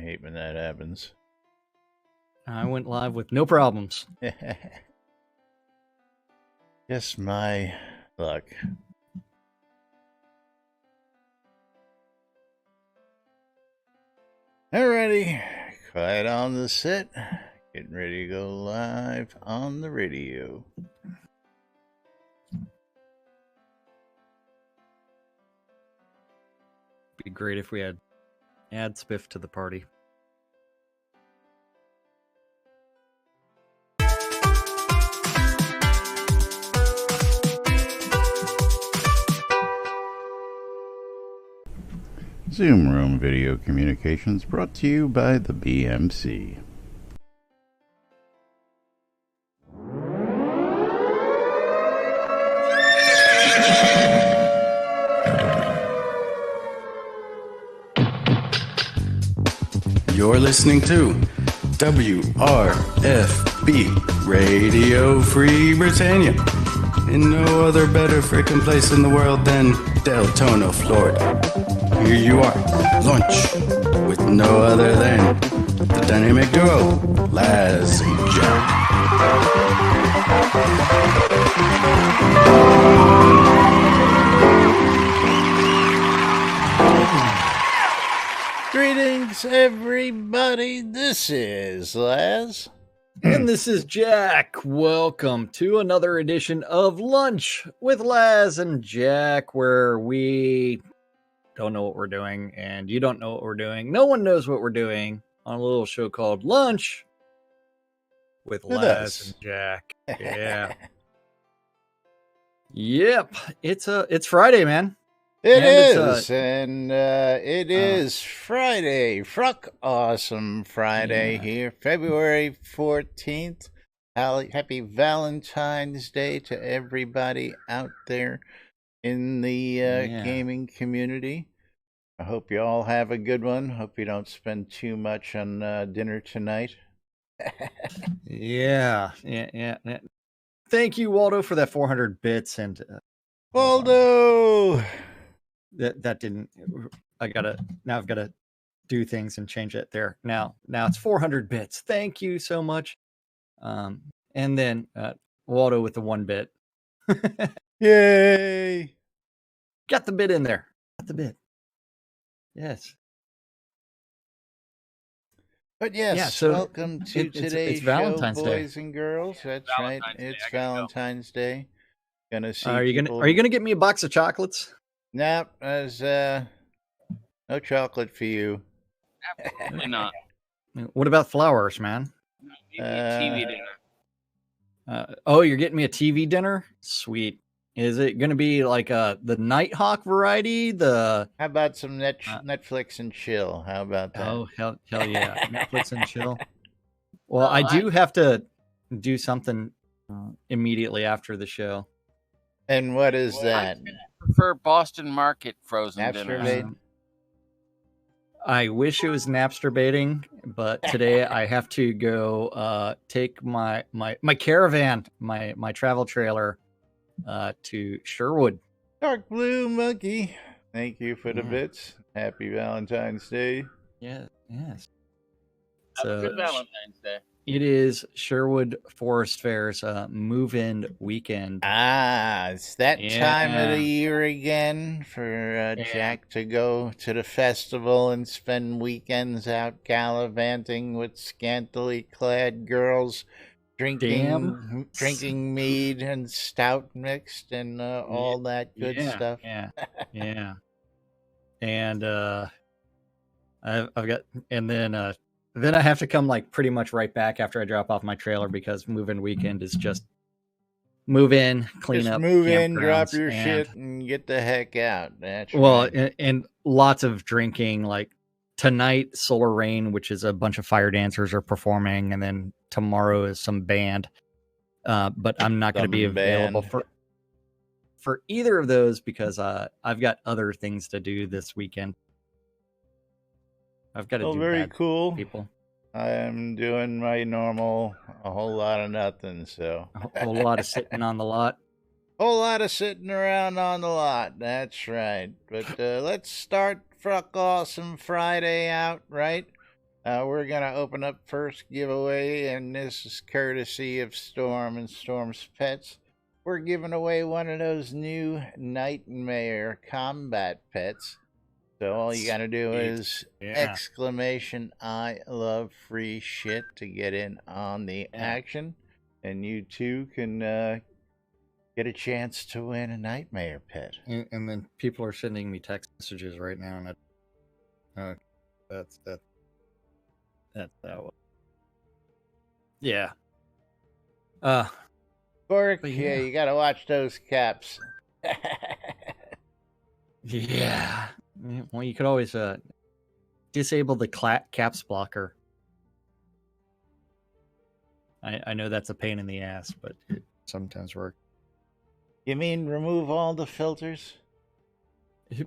hate when that happens. I went live with no problems. Just my luck. Alrighty, quiet on the set. Getting ready to go live on the radio. Be great if we had add Spiff to the party. Zoom Room Video Communications brought to you by the BMC. You're listening to WRFB Radio Free Britannia. In no other better frickin' place in the world than Deltona, Florida. Here you are, lunch, with no other than the dynamic duo, Laz and Jack. Greetings, everybody. This is Laz. And this is Jack. Welcome to another edition of Lunch with Laz and Jack, where we don't know what we're doing, and you don't know what we're doing. No one knows what we're doing on a little show called Lunch with Laz and Jack. Yeah. Yep. It's Friday, man. It is Friday. Fruck awesome Friday here, February 14th. Happy Valentine's Day to everybody out there in the gaming community. I hope you all have a good one. Hope you don't spend too much on dinner tonight. Yeah. Thank you, Waldo, for that 400 bits. And Waldo! That didn't. I've got to do things and change it there. Now it's 400 bits. Thank you so much. And then Waldo with the 1 bit. Yay! Got the bit in there. Got the bit. Yes. But yes, so welcome to today's Valentine's show, Day. boys and girls. That's right. It's Valentine's Day. Gonna see. Are you gonna get me a box of chocolates? Nope, there's no chocolate for you. Absolutely not. What about flowers, man? TV dinner. Oh, you're getting me a TV dinner? Sweet. Is it going to be like the Nighthawk variety? How about some Netflix and chill? How about that? Oh, hell yeah. Netflix and chill. Well, I do have to do something immediately after the show. And what is that? I prefer Boston Market frozen dinner. I wish it was Napster baiting, but today I have to go take my caravan, my travel trailer to Sherwood. Dark Blue Monkey, thank you for the bits. Happy Valentine's Day. Yes. Have a good Valentine's Day. It is Sherwood Forest Fair's move-in weekend. It's that time of the year again for Jack to go to the festival and spend weekends out gallivanting with scantily clad girls, drinking mead and stout mixed and all that good stuff. Yeah. And I've got, and then I have to come like pretty much right back after I drop off my trailer because move-in weekend is just move in, clean up, move in, drop your shit, and get the heck out. That's right. And lots of drinking. Like tonight, Solar Rain, which is a bunch of fire dancers, are performing, and then tomorrow is some band. But I'm not going to be available for either of those because I've got other things to do this weekend. I've got to do very that, cool. People. I am doing my normal, a whole lot of nothing, so. A whole lot of sitting on the lot. Whole lot of sitting around on the lot, that's right. But let's start Fruck Awesome Friday out, right? We're going to open up first giveaway, and this is courtesy of Storm and Storm's Pets. We're giving away one of those new Nightmare combat pets. So all you got to do is exclamation I love free shit to get in on the action. And you too can get a chance to win a Nightmare pet. And then people are sending me text messages right now, and that's that one. Yeah. Cork, yeah, you got to watch those caps. Yeah. Well, you could always disable the caps blocker. I know that's a pain in the ass, but it sometimes works. You mean remove all the filters?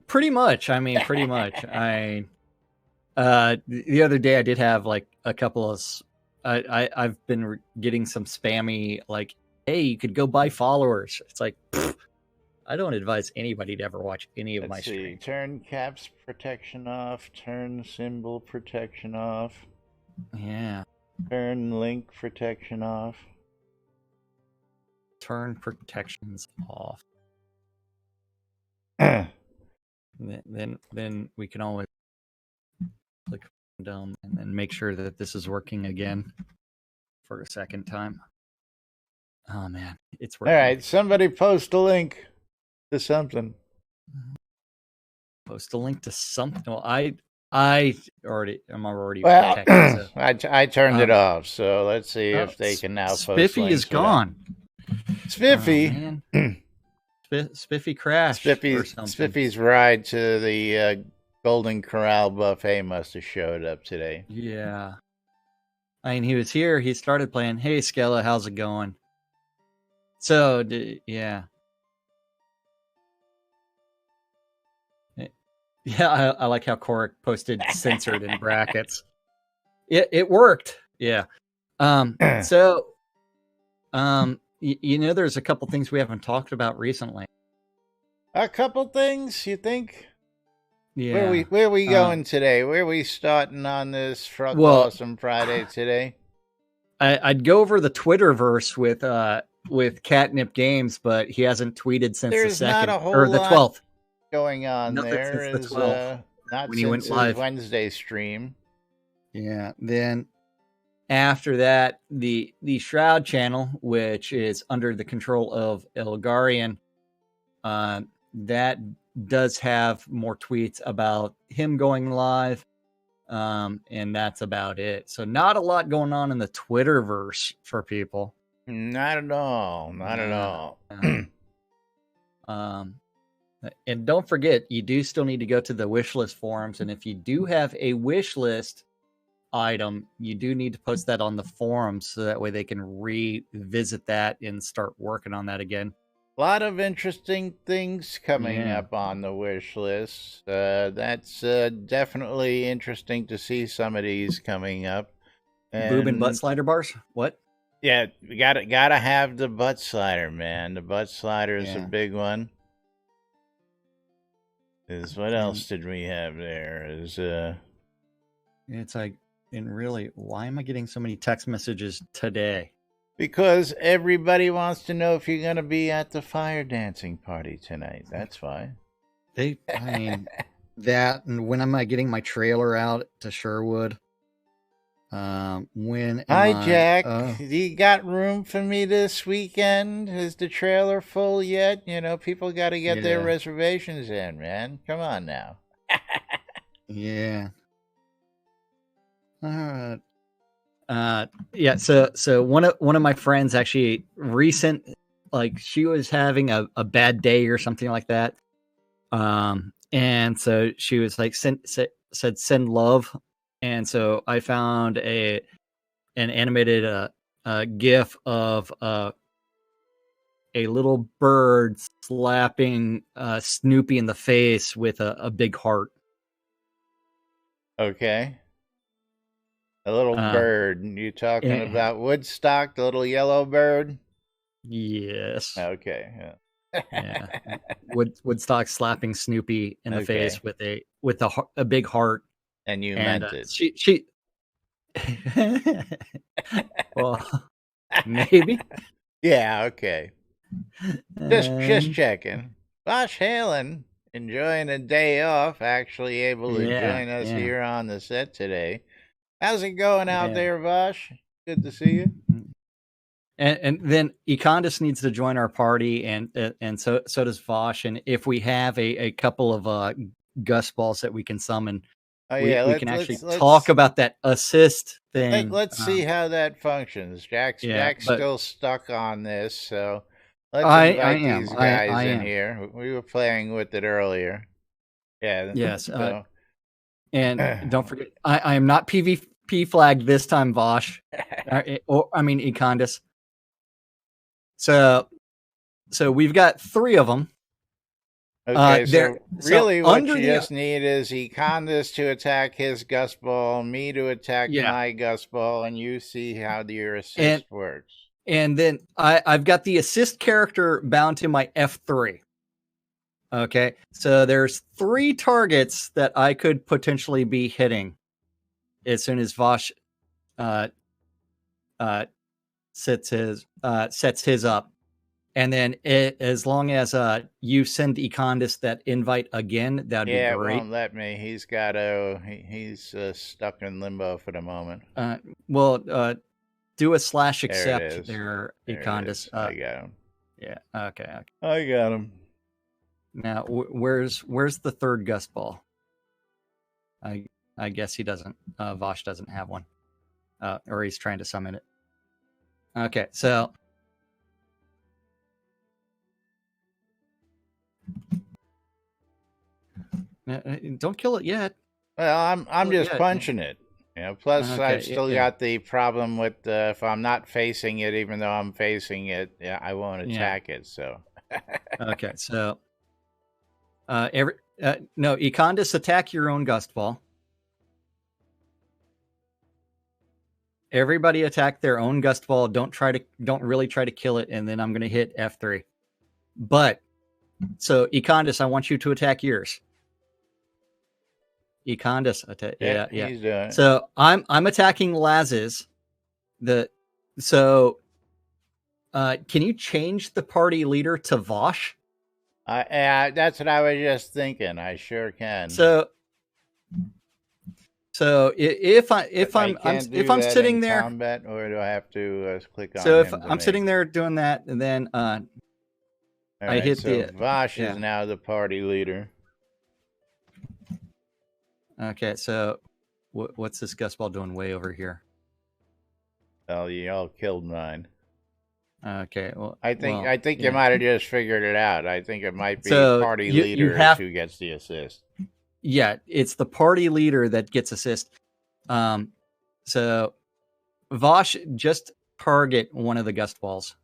Pretty much. I mean, pretty much. The other day I did have like a couple of. I've been getting some spammy like, hey, you could go buy followers. It's like, I don't advise anybody to ever watch any of my streams. Turn caps protection off. Turn symbol protection off. Yeah. Turn link protection off. Turn protections off. then we can always click down and then make sure that this is working again for a second time. Oh man, it's working. All right, somebody post a link to something. Post a link to something. Well, I'm already protected. So. I turned it off, so let's see if they can now post. Spiffy is gone. Spiffy. Spiffy crashed. Spiffy's ride to the Golden Corral buffet must have showed up today. Yeah. I mean, he was here. He started playing. Hey, Skella, how's it going? So, yeah. Yeah, I like how Korik posted censored in brackets. It worked. Yeah. So, you know, there's a couple things we haven't talked about recently. A couple things, you think? Yeah. Where we going today? Where we starting on this Awesome Friday today? I'd go over the Twitterverse with Catnip Games, but he hasn't tweeted since the 2nd or the 12th. Going on there is not when he went live Wednesday stream. Yeah. Then after that, the Shroud channel, which is under the control of Elgarian, that does have more tweets about him going live, and that's about it. So not a lot going on in the Twitterverse for people. Not at all. Not at all. And don't forget, you do still need to go to the wish list forums, and if you do have a wish list item, you do need to post that on the forums so that way they can revisit that and start working on that again. A lot of interesting things coming up on the wish list. That's definitely interesting to see some of these coming up. Boob and butt slider bars? What? Yeah, we gotta have the butt slider, man. The butt slider is a big one. What else did we have there? It's like, and really, why am I getting so many text messages today? Because everybody wants to know if you're going to be at the fire dancing party tonight. That's why. I mean, that, and when am I getting my trailer out to Sherwood? Hi, Jack. You got room for me this weekend? Is the trailer full yet? You know, people got to get their reservations in, man. Come on now. Yeah. All right. Yeah. So one of my friends actually she was having a bad day or something like that. And so she was like said send love. And so I found an animated GIF of a little bird slapping Snoopy in the face with a big heart. Okay. A little bird. You talking about Woodstock, the little yellow bird? Yes. Okay. Yeah. Woodstock slapping Snoopy in the face with a big heart. And you meant it. Well, maybe. Yeah, okay. Just checking. Bosh Halen, enjoying a day off, actually able to join us here on the set today. How's it going out there, Bosh? Good to see you. And then Econdas needs to join our party, and so does Vosh. And if we have a couple of Gus balls that we can summon, we can actually talk about that assist thing. Let's see how that functions. Jack's still stuck on this, so let's invite these guys in here. We were playing with it earlier. Yeah. Yes. So. And don't forget, I am not PvP flagged this time, Vosh. Econdas. So we've got 3 of them. Okay, so really what you just need is Econdas to attack his Gus Ball, me to attack my Gus Ball, and you see how your assist works. And then I've got the assist character bound to my F3. Okay, so there's 3 targets that I could potentially be hitting as soon as Vosh sets his up. And then as long as you send Econdas that invite again, that'd be great. Yeah, it won't let me. He's got he's stuck in limbo for the moment. Do a /accept there, Econdas. I got him. Yeah. Okay. I got him. Now, where's the third Gus ball? I guess he doesn't. Vosh doesn't have one, or he's trying to summon it. Okay, so. Don't kill it yet. Well, I'm just punching it. You know, plus I've still got the problem with if I'm not facing it, even though I'm facing it, I won't attack it. So. Okay, so. No, Econdas, attack your own Gust Ball. Everybody attack their own Gust Ball. Don't really try to kill it, and then I'm going to hit F3. But so Econdas, I want you to attack yours. Econdas attack. Yeah. He's doing it. So I'm attacking Laz's. Can you change the party leader to Vosh? That's what I was just thinking. I sure can. So if I'm sitting there, combat, or do I have to click on? So if I'm sitting there doing that, and then I hit the Vosh is now the party leader. Okay, so what's this Gus Ball doing way over here? Oh, you all killed mine. Okay, well, I think you might have just figured it out. I think it might be party leader who gets the assist. Yeah, it's the party leader that gets assist. So Vosh, just target one of the Gust Balls.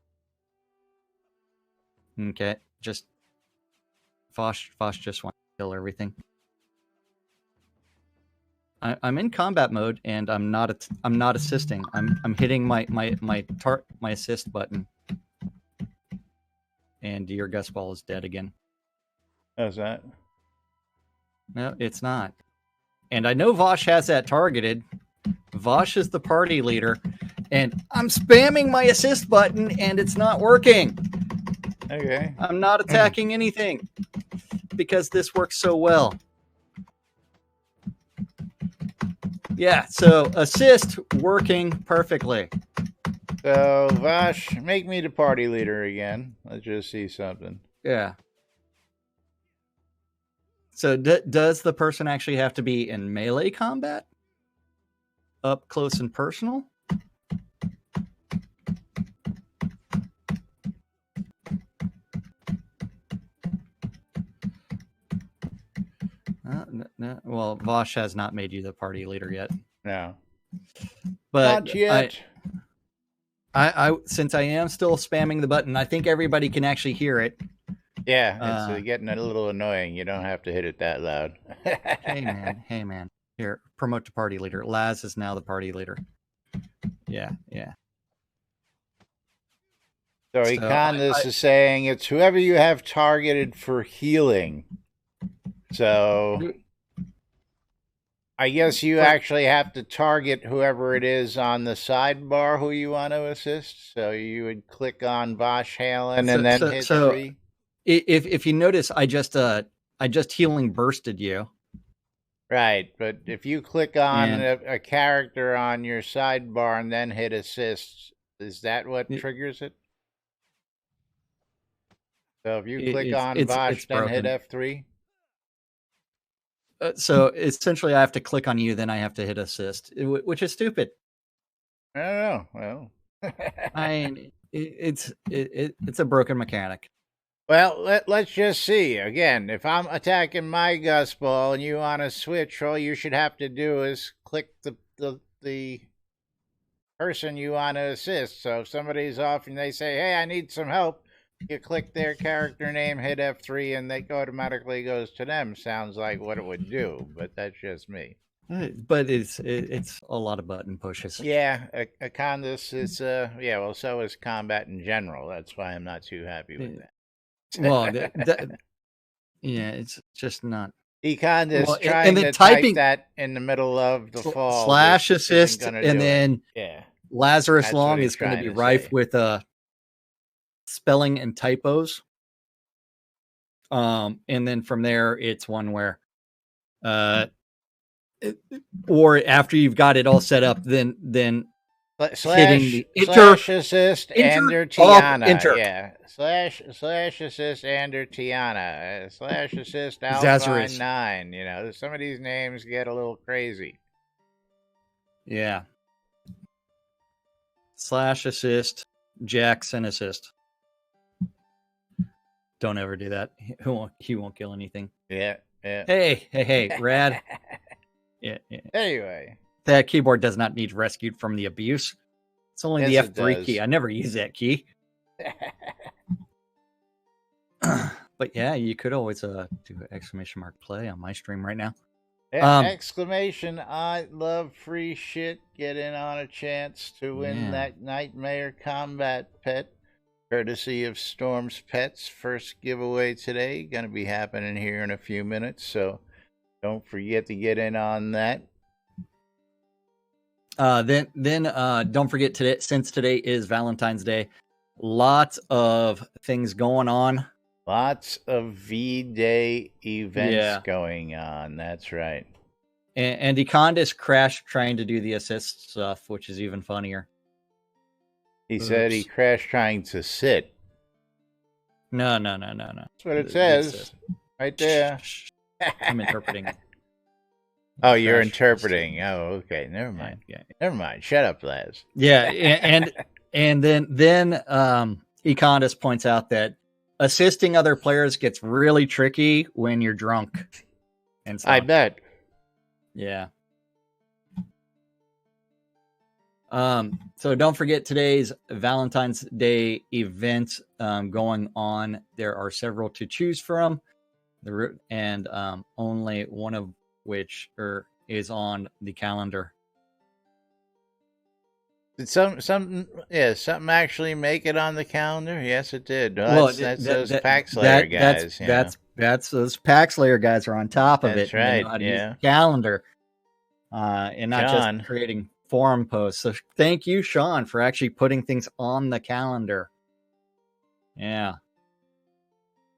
Okay, just Vosh just wants to kill everything. I'm in combat mode, and I'm not assisting. I'm hitting my assist button, and your Gus Ball is dead again. How's that? No, it's not. And I know Vosh has that targeted. Vosh is the party leader, and I'm spamming my assist button, and it's not working. Okay. I'm not attacking anything because this works so well. Yeah, so assist working perfectly. So, Vosh, make me the party leader again. Let's just see something. Yeah. So does the person actually have to be in melee combat? Up close and personal? No. Well, Vosh has not made you the party leader yet. No. But not yet. I since I am still spamming the button, I think everybody can actually hear it. Yeah, it's getting a little annoying. You don't have to hit it that loud. Hey, man. Here, promote to party leader. Laz is now the party leader. Yeah. So Econdas is saying it's whoever you have targeted for healing. So I guess you actually have to target whoever it is on the sidebar who you want to assist. So you would click on Vosh Halen and then hit 3. If you notice, I just healing bursted you. Right, but if you click on a character on your sidebar and then hit assist, is that what triggers it? So if you click on Vosh, then hit F3? So essentially, I have to click on you, then I have to hit assist, which is stupid. I don't know. Well, it's a broken mechanic. Well, let's just see. Again, if I'm attacking my Gus Ball and you want to switch, all you should have to do is click the person you want to assist. So if somebody's off and they say, hey, I need some help, you click their character name, hit F3, and it automatically goes to them. Sounds like what it would do, but that's just me. But it's a lot of button pushes. Yeah, Acondas is, well, so is combat in general. That's why I'm not too happy with that. Well, yeah, it's just not. Econdas trying to type that in the middle of the fall. Slash assist, and then Lazarus Long is going to be rife with spelling and typos. And then from there, it's one where, or after you've got it all set up, then slash assist enter Tiana. Yeah. Slash assist enter Tiana. Slash assist Alpine 9. You know, some of these names get a little crazy. Yeah. Slash assist Jackson assist. Don't ever do that. He won't kill anything. Yeah. Hey, rad. Yeah. Anyway. That keyboard does not need rescued from the abuse. It's only the F3 key. I never use that key. But yeah, you could always do an ! play on my stream right now. Exclamation, I love free shit. Get in on a chance to win that Nightmare Combat pet. Courtesy of Storm's Pets. First giveaway today. Going to be happening here in a few minutes. So don't forget to get in on that. Then don't forget today, since today is Valentine's Day, lots of things going on. Lots of V-Day events going on. That's right. And Econdas crashed trying to do the assist stuff, which is even funnier. He said he crashed trying to sit. No. That's what it says. Right there. I'm interpreting. Oh, you're interpreting. Oh, okay. Never mind. Yeah. Never mind. Shut up, Laz. Yeah, and then Econdas points out that assisting other players gets really tricky when you're drunk. And so, I bet. Yeah. So don't forget today's Valentine's Day event going on. There are several to choose from, and only one of which is on the calendar. Did something actually make it on the calendar? Yes, it did. Well, that's those Pack Slayer guys. That's those Pack Slayer guys are on top of it. That's right. Use the calendar, and not just creating forum posts. So thank you, Sean, for actually putting things on the calendar. Yeah.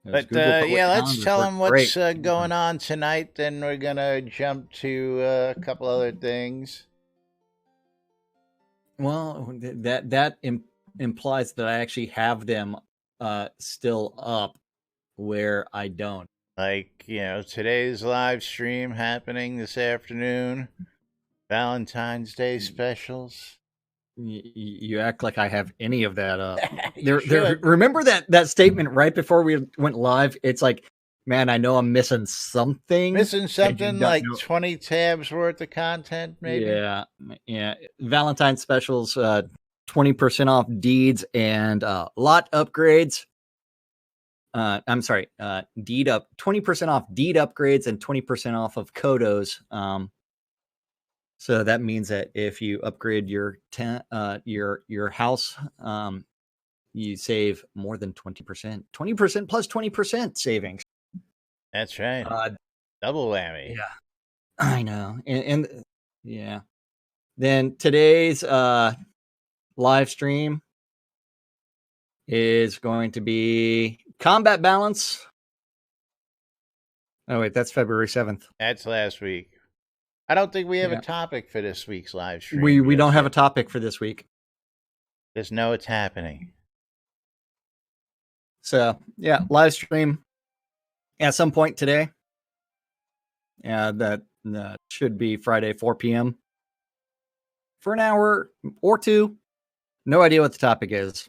But let's tell them what's going on tonight. Then we're gonna jump to a couple other things. Well, that implies that I actually have them still up, where I don't. Like, today's live stream happening this afternoon. Valentine's Day specials. You act like I have any of that up. Remember that statement right before we went live? It's like, man, I know I'm missing something. Like 20 tabs worth of content, maybe? Yeah. Valentine's specials, 20% off deeds and lot upgrades. I'm sorry, deed up, 20% off deed upgrades and 20% off of Kodos. So that means that if you upgrade your house, you save more than 20%. 20% plus 20% savings. That's right. Double whammy. Yeah. I know. And yeah. Then today's live stream is going to be combat balance. Oh, wait, that's February 7th. That's last week. I don't think we have Yeah. a topic for this week's live stream. We don't have a topic for this week. Just know it's happening. So, yeah, live stream at some point today. Yeah, that should be Friday, 4 p.m. for an hour or two. No idea what the topic is.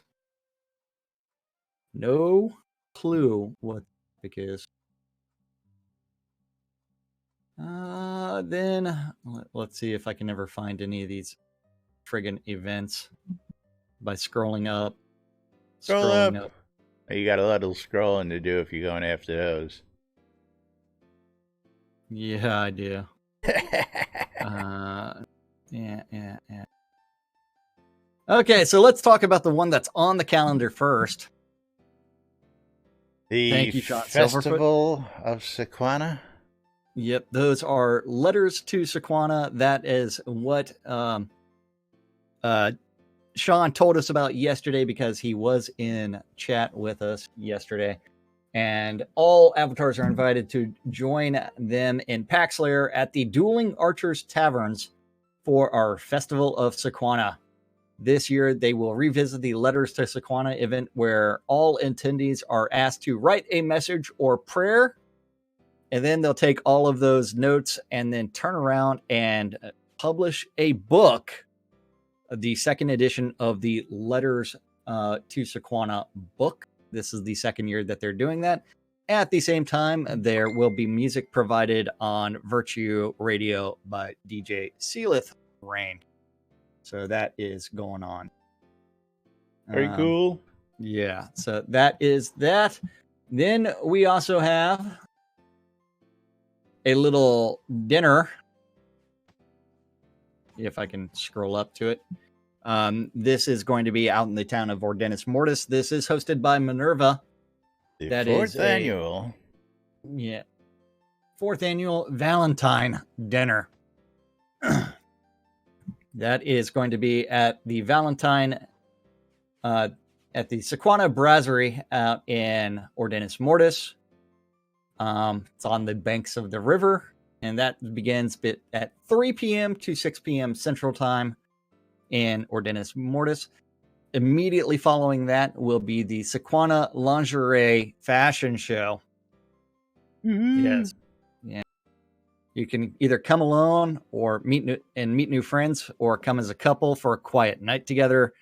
No clue what the topic is. Then let's see if I can ever find any of these friggin' events by scrolling up. Scroll up. You got a little scrolling to do if you're going after those. Yeah, I do. Yeah. Okay, so let's talk about the one that's on the calendar first. Thank you, Sean Festival of Sequana. Yep, those are letters to Sequana. That is what Sean told us about yesterday because he was in chat with us yesterday. And all avatars are invited to join them in Paxlayer at the Dueling Archers Taverns for our Festival of Sequana. This year, they will revisit the Letters to Sequana event where all attendees are asked to write a message or prayer. And then they'll take all of those notes and then turn around and publish a book, the second edition of the Letters to Sequana book. This is the second year that they're doing that. At the same time, there will be music provided on Virtue Radio by DJ Sealith Rain. So that is going on. Very cool. Yeah, so that is that. Then we also have a little dinner. If I can scroll up to it. This is going to be out in the town of Ordenis Mortis. This is hosted by Minerva. The fourth annual. Yeah. Fourth annual Valentine dinner. That is going to be at the Valentine, at the Sequana Brasserie out in Ordenis Mortis. It's on the banks of the river, and that begins at 3 p.m. to 6 p.m. Central Time in Ordenis Mortis. Immediately following that will be the Sequana Lingerie Fashion Show. Mm-hmm. Yes. Yeah. You can either come alone or meet new friends, or come as a couple for a quiet night together.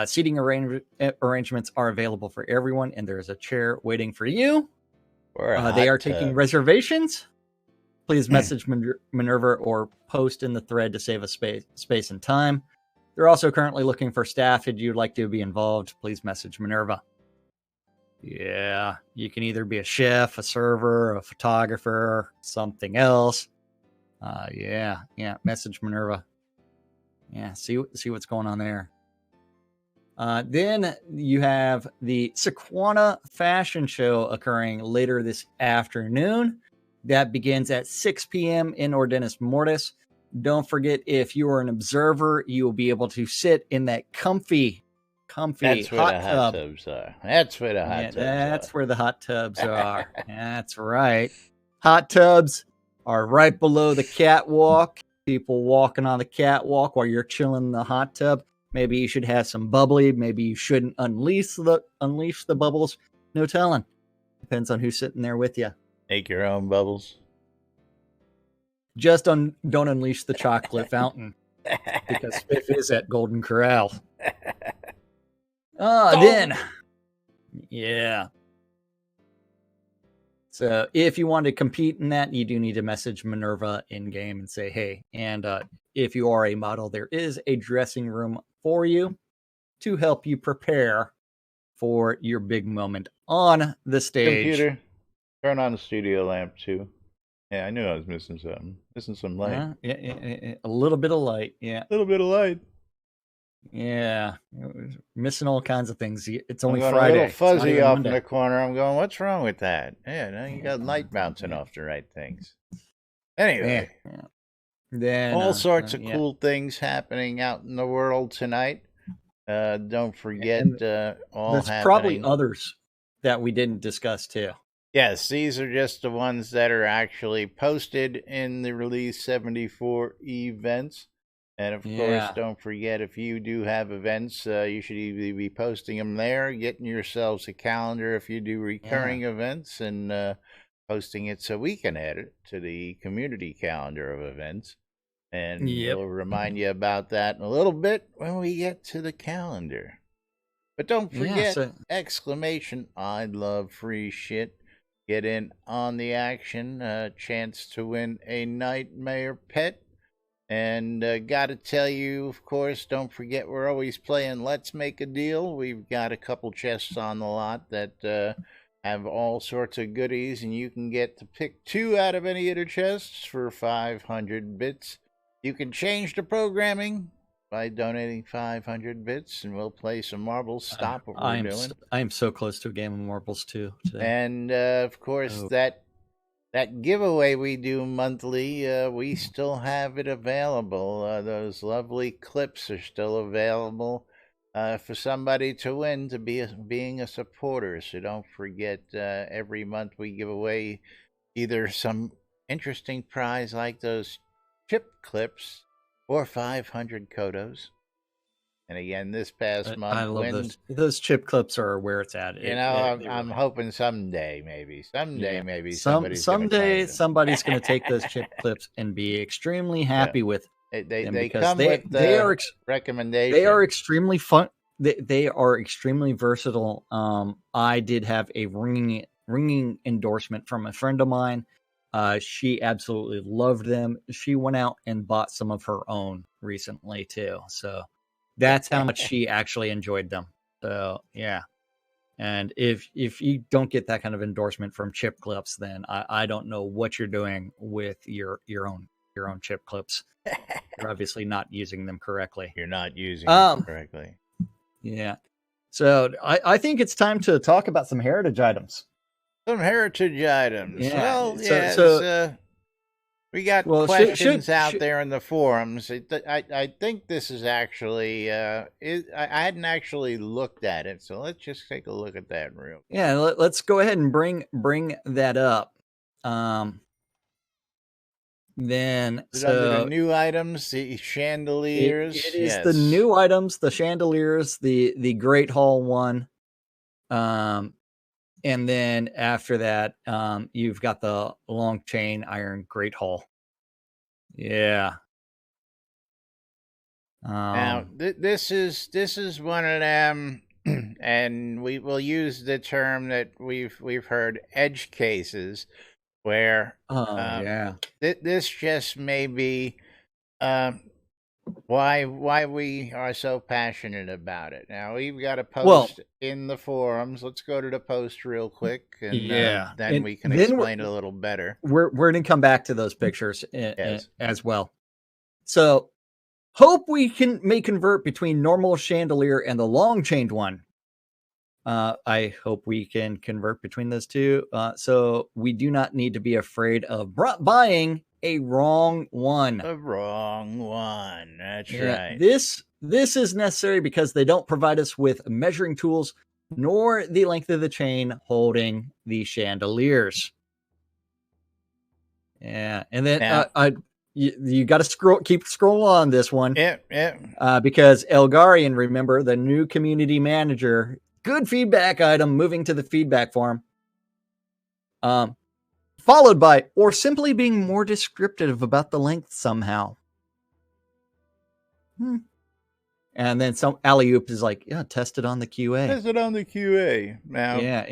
Seating arrangements are available for everyone, and there is a chair waiting for you. They are taking reservations. Please message Minerva or post in the thread to save us space and time. They're also currently looking for staff. If you'd like to be involved, please message Minerva. Yeah, you can either be a chef, a server, a photographer, something else. Yeah, message Minerva. Yeah, see what's going on there. Then you have the Sequana Fashion Show occurring later this afternoon. That begins at 6 p.m. in Ordenis Mortis. Don't forget, if you are an observer, you will be able to sit in that comfy That's where hot the tub. hot tubs are. That's where the hot tubs are. That's where the hot tubs are. That's right. Hot tubs are right below the catwalk. People walking on the catwalk while you're chilling in the hot tub. Maybe you should have some bubbly. Maybe you shouldn't unleash the bubbles. No telling. Depends on who's sitting there with you. Make your own bubbles. Just don't unleash the chocolate fountain, because Spiff is at Golden Corral. Then, yeah. So if you want to compete in that, you do need to message Minerva in game and say, hey. And if you are a model, there is a dressing room for you to help you prepare for your big moment on the stage. Computer, turn on the studio lamp too. Yeah, I knew I was missing something. Missing some light. Yeah, a little bit of light. Yeah. A little bit of light. Yeah. Missing all kinds of things. It's only I'm Friday. a little fuzzy off in the corner. I'm going, what's wrong with that? Yeah, now you got light bouncing off the right things. Anyway, Then all sorts of cool things happening out in the world tonight. Don't forget, all there's happening. Probably others that we didn't discuss too. Yes, these are just the ones that are actually posted in the Release 74 events. And of course, don't forget, if you do have events, you should either be posting them there, getting yourselves a calendar if you do recurring events, and posting it so we can add it to the community calendar of events. And we'll remind you about that in a little bit when we get to the calendar. But don't forget, exclamation, I love free shit. Get in on the action, chance to win a Nightmare pet. And gotta tell you, of course, don't forget we're always playing Let's Make a Deal. We've got a couple chests on the lot that have all sorts of goodies, and you can get to pick 2 out of any of the chests for 500 bits. You can change the programming by donating 500 bits, and we'll play some marbles. Stop what we're doing. I am so close to a game of marbles too today. And of course, that giveaway we do monthly, we still have it available. Those lovely clips are still available for somebody to win to being a supporter. So don't forget, every month we give away either some interesting prize like those chip clips or 500 Kodos. And again, this past month, I love those chip clips are where it's at. I'm hoping someday somebody's somebody's going to take those chip clips and be extremely happy with they come with recommendations. They are extremely fun. They are extremely versatile. I did have a ringing endorsement from a friend of mine. She absolutely loved them. She went out and bought some of her own recently too. So that's how much she actually enjoyed them. So yeah. And if you don't get that kind of endorsement from chip clips, then I don't know what you're doing with your own chip clips. You're obviously not using them correctly. You're not using them correctly. Yeah. So I think it's time to talk about some heritage items. Some heritage items. Yeah. Well, so we got questions out there in the forums. I think this is actually, I hadn't actually looked at it, so let's just take a look at that real quick. Yeah, let's go ahead and bring that up. Then under the new items, the chandeliers. It is the new items, the chandeliers, the Great Hall one. And then after that, you've got the long chain iron Great Hall. Yeah. Now this is one of them, and we will use the term that we've heard, edge cases, where this just may be why we are so passionate about it. Now we've got a post in the forums. Let's go to the post real quick, and then we can explain it a little better. We're going to come back to those pictures as well. So hope we may convert between normal chandelier and the long chained one. I hope we can convert between those two, so we do not need to be afraid of buying a wrong one. A wrong one. That's right. This is necessary because they don't provide us with measuring tools nor the length of the chain holding the chandeliers. Yeah, and then you got to keep scrolling on this one. Yeah. Because Elgarian, remember, the new community manager, good feedback item moving to the feedback form. Followed by, or simply being more descriptive about the length somehow. And then some alley-oop is like, test it on the QA. Test it on the QA. Now,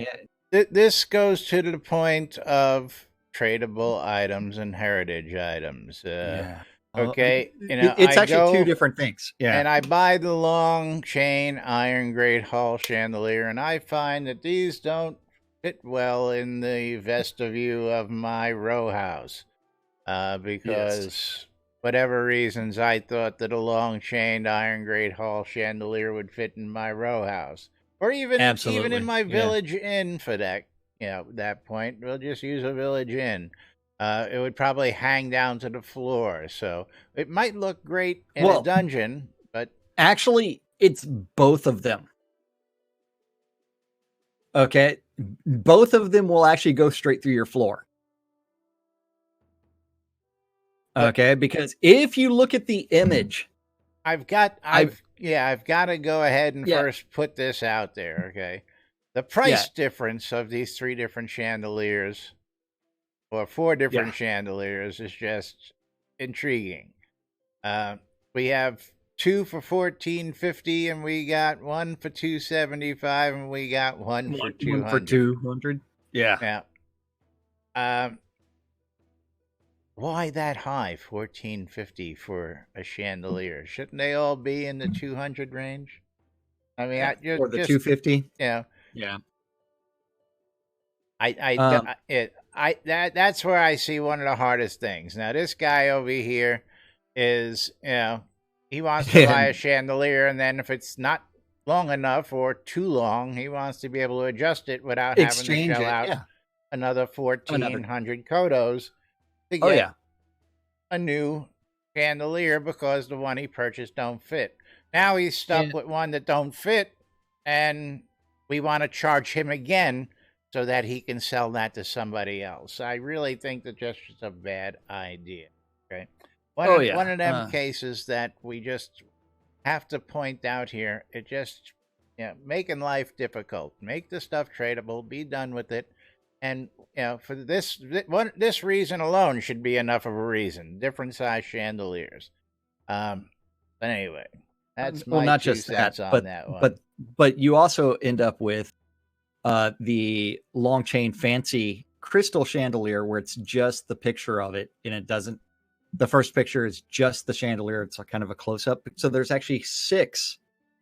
this goes to the point of tradable items and heritage items. Okay, it's actually two different things. Yeah, and I buy the long chain iron Great Hall chandelier, and I find that these don't fit well in the vestibule of my row house, because whatever reasons, I thought that a long chained iron Great Hall chandelier would fit in my row house, or even in my village inn. For that, that point, we'll just use a village inn. it would probably hang down to the floor. So it might look great in a dungeon, but actually, it's both of them. Okay, both of them will actually go straight through your floor. Okay, because if you look at the image, I've got to go ahead and first put this out there. Okay, the price difference of these 3 different chandeliers, or 4 different chandeliers, is just intriguing. We have 2 for $14.50, and we got 1 for $275, and we got 1 for $200. 1 for $200. Yeah. Why that high? $14.50 for a chandelier? Shouldn't they all be in the 200 range? I mean, or the 250. Yeah. Yeah. That's where I see one of the hardest things. Now, this guy over here is, he wants to buy a chandelier, and then if it's not long enough or too long, he wants to be able to adjust it without having to shell out another 1,400 kodos to get a new chandelier because the one he purchased don't fit. Now he's stuck with one that don't fit, and we want to charge him again so that he can sell that to somebody else. I really think that just is a bad idea. Okay. One of them cases that we just have to point out here. It just, making life difficult. Make the stuff tradable. Be done with it. And for this reason alone should be enough of a reason. Different size chandeliers. But anyway, that's my not just that, but, that one. But you also end up with the long chain fancy crystal chandelier where it's just the picture of it, and it doesn't. The first picture is just the chandelier. It's kind of a close up. So there's actually 6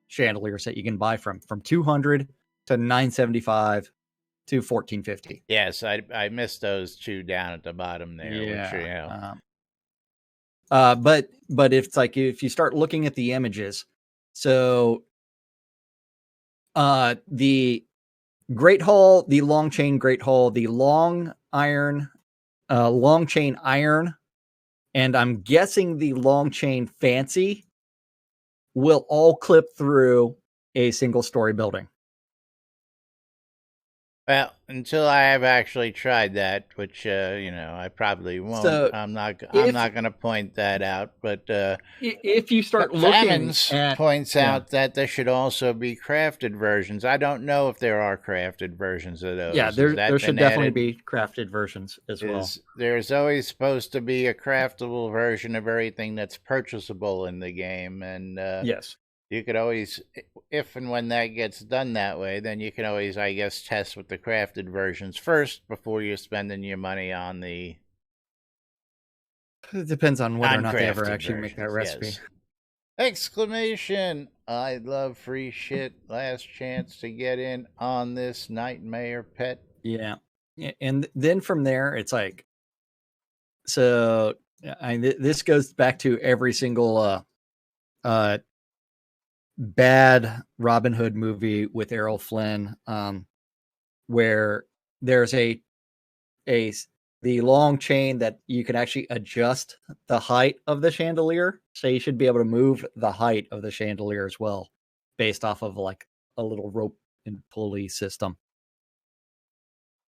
chandeliers that you can buy from $200 to $975. To $14.50. Yes, I missed those 2 down at the bottom there. Yeah. But it's like if you start looking at the images, so the Great Hall, the long chain Great Hall, the long chain iron, and I'm guessing the long chain fancy will all clip through a single story building. Well, until I have actually tried that, which I probably won't. So I'm not going to point that out. But if you start looking, points out that there should also be crafted versions. I don't know if there are crafted versions of those. Yeah, there should definitely be crafted versions as well. There's always supposed to be a craftable version of everything that's purchasable in the game, and yes. You could always, if and when that gets done that way, then you can always, I guess, test with the crafted versions first before you're spending your money on the... It depends on whether or not they ever actually make that recipe. Yes. Exclamation! I love free shit. Last chance to get in on this Nightmare Pet. Yeah. And then from there, it's like... So, this goes back to every single... bad Robin Hood movie with Errol Flynn, where there's the long chain that you can actually adjust the height of the chandelier. So you should be able to move the height of the chandelier as well, based off of like a little rope and pulley system.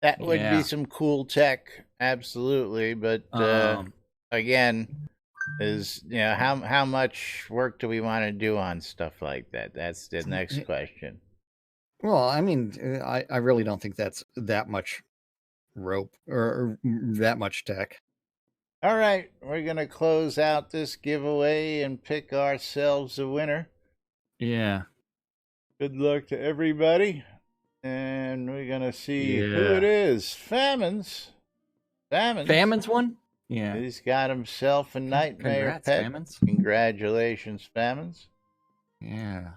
That would be some cool tech, absolutely. But again, is how much work do we want to do on stuff like that? That's the next question. Well, I mean, I really don't think that's that much rope or that much tech. All right, we're gonna close out this giveaway and pick ourselves a winner. Yeah. Good luck to everybody, and we're gonna see who it is. Famines one. Yeah. He's got himself a Nightmare Pet. Famines. Congratulations, Famines. Yeah.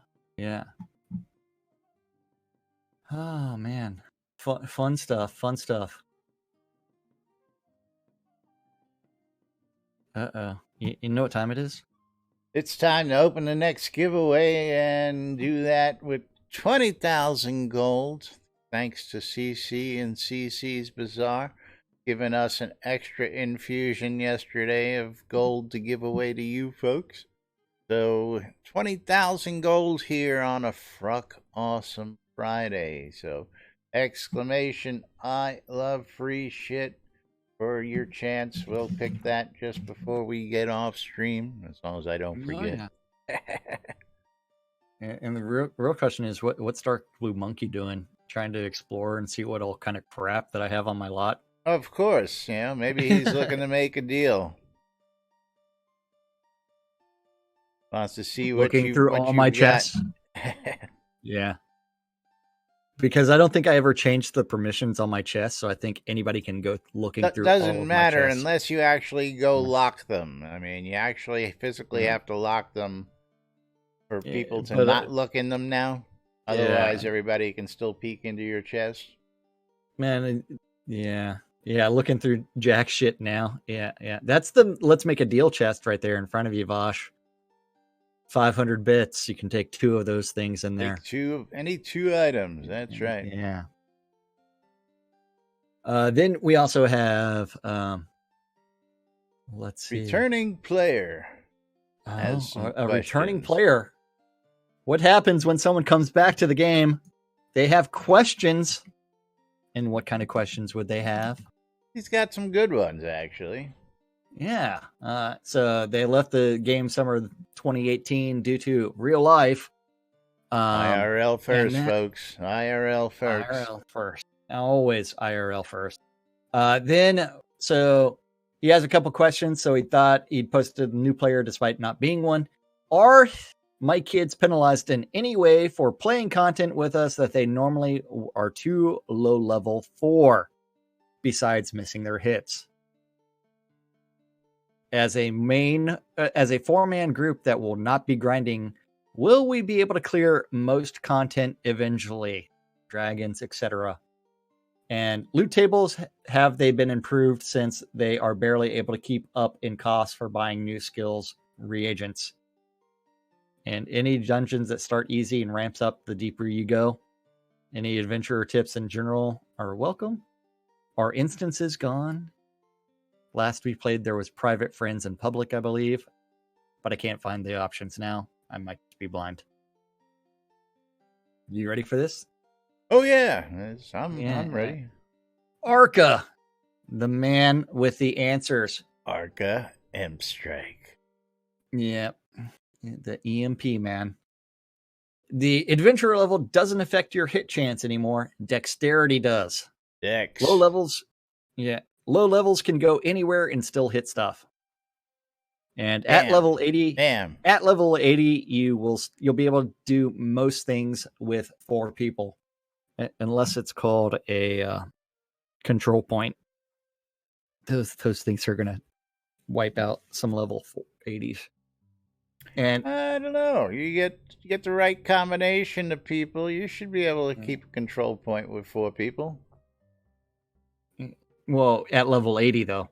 Oh, man. Fun stuff. Uh-oh. You know what time it is? It's time to open the next giveaway and do that with 20,000 gold. Thanks to CC and CC's Bazaar. giving us an extra infusion yesterday of gold to give away to you folks. So 20,000 gold here on a Fruck Awesome Friday. So exclamation, I love free shit for your chance. We'll pick that just before we get off stream, as long as I don't forget. Oh, yeah. And the real question is, what's Dark Blue Monkey doing? Trying to explore and see what all kind of crap that I have on my lot? Of course, maybe he's looking to make a deal. Wants to see what looking through all my chests. Yeah. Because I don't think I ever changed the permissions on my chest, so I think anybody can go looking through all of my chests. Doesn't matter unless you actually go lock them. I mean, you actually physically have to lock them for people to not look in them now. Otherwise, everybody can still peek into your chest. Man, yeah, looking through jack shit now. Yeah. That's the let's make a deal chest right there in front of you, Vosh. 500 bits. You can take 2 of those things in there. Any 2 items. That's right. Yeah. Then we also have, let's see. Returning player. A returning player. What happens when someone comes back to the game? They have questions. And what kind of questions would they have? He's got some good ones, actually. Yeah. So they left the game summer 2018 due to real life. IRL first, folks. IRL first. IRL first. Always IRL first. Then, so he has a couple questions. So he thought he'd posted a new player despite not being one. Are my kids penalized in any way for playing content with us that they normally are too low level for, besides missing their hits? As a 4-man group that will not be grinding, will we be able to clear most content eventually? Dragons, etc. And loot tables, have they been improved since they are barely able to keep up in costs for buying new skills, reagents? And any dungeons that start easy and ramps up the deeper you go? Any adventurer tips in general are welcome? Are instances gone? Last we played, there was private friends in public, I believe. But I can't find the options now. I might be blind. You ready for this? Oh, yeah. I'm ready. Arca, the man with the answers. Arca M Strike. Yep. The EMP, man. The adventure level doesn't affect your hit chance anymore. Dexterity does. Dex. Low levels can go anywhere and still hit stuff. And at level 80, you'll be able to do most things with 4 people, unless it's called a control point. Those things are gonna wipe out some level 80s. And I don't know. You get the right combination of people, you should be able to keep a control point with 4 people. Well, at level 80, though.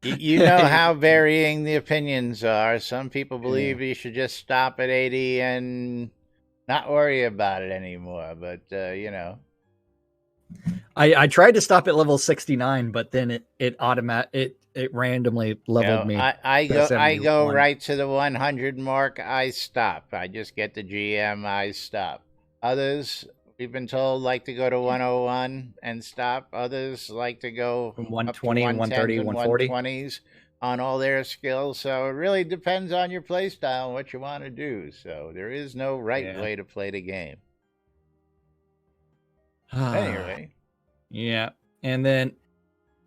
You know how varying the opinions are. Some people believe you should just stop at 80 and not worry about it anymore. But, I tried to stop at level 69, but then it randomly leveled me. I go right to the 100 mark. I stop. I just get the GM. I stop. Others, we've been told, like to go to 101 and stop. Others like to go from 120 and 130 and 140 120s on all their skills. So it really depends on your play style and what you want to do. So there is no right way to play the game. Anyway. Yeah. And then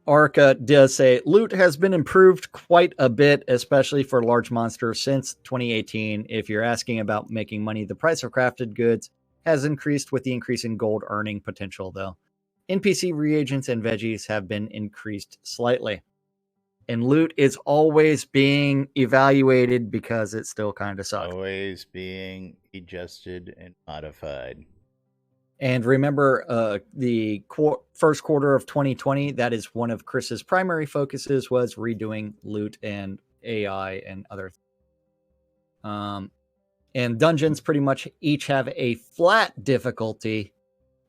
Arca does say loot has been improved quite a bit, especially for large monsters since 2018. If you're asking about making money, the price of crafted goods has increased with the increase in gold earning potential, though. NPC reagents and veggies have been increased slightly. And loot is always being evaluated because it still kind of sucks. Always being adjusted and modified. And remember, the first quarter of 2020, that is one of Chris's primary focuses, was redoing loot and AI and other things. And dungeons pretty much each have a flat difficulty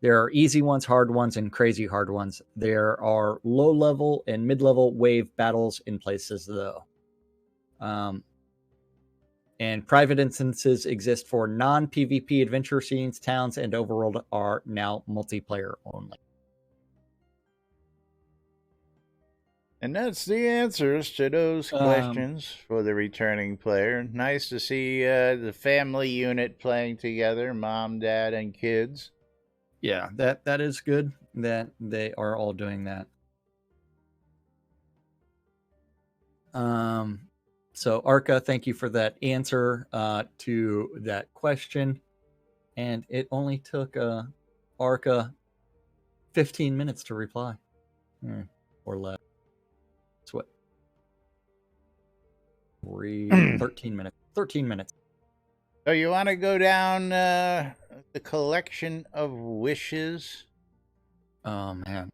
There are easy ones, hard ones, and crazy hard ones. There are low-level and mid-level wave battles in places, though. And private instances exist for non-PvP adventure scenes. Towns and overworld are now multiplayer only. And that's the answers to those questions for the returning player. Nice to see the family unit playing together, mom, dad, and kids. Yeah, that is good that they are all doing that. So Arca, thank you for that answer to that question. And it only took Arca 15 minutes to reply. Or less. That's what? 13 minutes. 13 minutes. So you want to go down the collection of wishes? Oh man,